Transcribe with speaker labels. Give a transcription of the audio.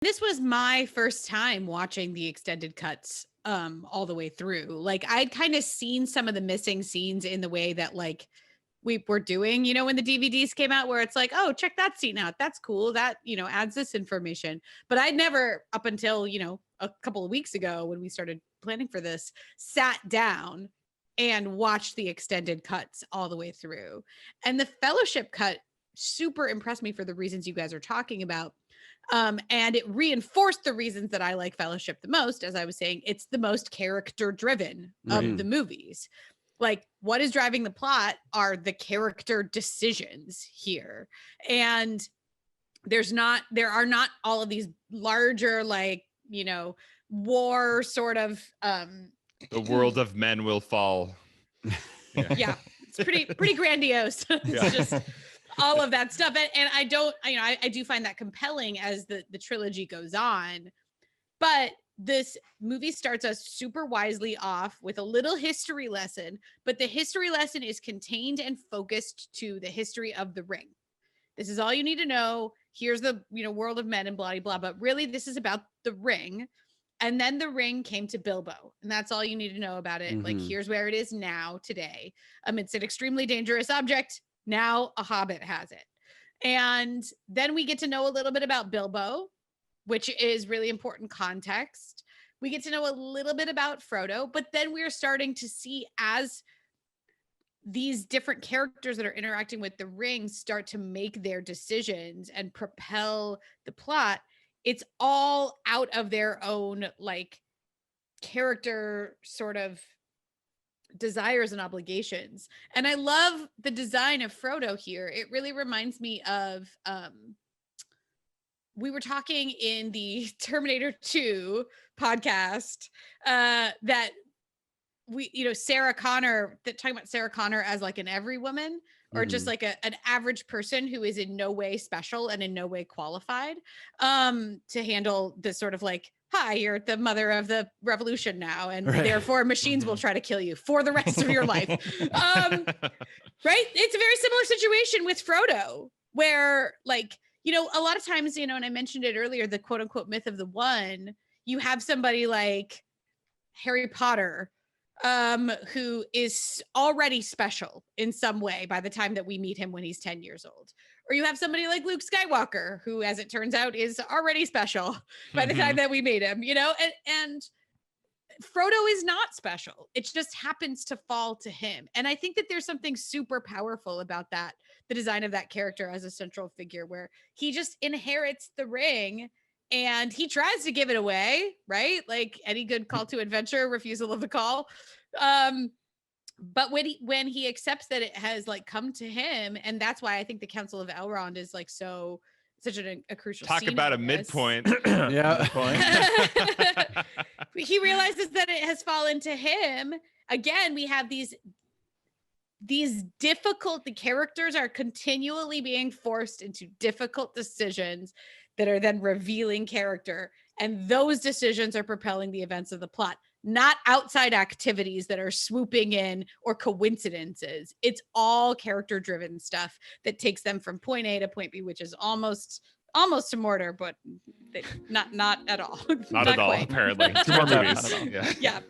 Speaker 1: This was my first time watching the extended cuts all the way through. Like I'd kind of seen some of the missing scenes in the way that like we were doing, when the DVDs came out, where it's like, oh, check that scene out. That's cool. That, adds this information. But I'd never, up until, a couple of weeks ago when we started planning for this, sat down and watched the extended cuts all the way through. And the Fellowship cut super impressed me for the reasons you guys are talking about. And it reinforced the reasons that I like Fellowship the most. As I was saying, it's the most character driven of the movies. Like what is driving the plot are the character decisions here. And there are not all of these larger, like, war sort of,
Speaker 2: the world of men will fall.
Speaker 1: Yeah, it's pretty grandiose. It's just all of that stuff. And I don't, I do find that compelling as the trilogy goes on. But this movie starts us super wisely off with a little history lesson, but the history lesson is contained and focused to the history of the ring. This is all you need to know. Here's the, world of men and blah, blah, blah. But really, this is about the ring. And then the ring came to Bilbo. And that's all you need to know about it. Like, here's where it is now, today. It's an extremely dangerous object. Now a hobbit has it. And then we get to know a little bit about Bilbo, which is really important context. We get to know a little bit about Frodo, but then we're starting to see as these different characters that are interacting with the ring start to make their decisions and propel the plot. It's all out of their own, like, character sort of desires and obligations. And I love the design of Frodo here. It really reminds me of we were talking in the Terminator 2 podcast that we, Sarah Connor, talking about Sarah Connor as like an every woman, or just like an average person who is in no way special and in no way qualified to handle this sort of like, hi, you're the mother of the revolution now, and therefore machines will try to kill you for the rest of your life. Right? It's a very similar situation with Frodo, where like, a lot of times, and I mentioned it earlier, the quote unquote myth of the one, you have somebody like Harry Potter, who is already special in some way by the time that we meet him when he's 10 years old. Or you have somebody like Luke Skywalker, who, as it turns out, is already special by the time that we meet him, and Frodo is not special. It just happens to fall to him. And I think that there's something super powerful about that, the design of that character as a central figure, where he just inherits the ring and he tries to give it away, right? Like any good call to adventure, refusal of the call. But when he accepts that it has like come to him, and that's why I think the Council of Elrond is like such a crucial
Speaker 2: talk
Speaker 1: scene
Speaker 2: about a
Speaker 1: this.
Speaker 2: Midpoint.
Speaker 3: Midpoint.
Speaker 1: He realizes that it has fallen to him. Again, we have these difficult, the characters are continually being forced into difficult decisions that are then revealing character. And those decisions are propelling the events of the plot, not outside activities that are swooping in or coincidences. It's all character driven stuff that takes them from point A to point B, which is almost to Mordor, but not at all.
Speaker 2: Not at all,
Speaker 1: quite.
Speaker 2: apparently. 2 more movies.
Speaker 1: Yeah.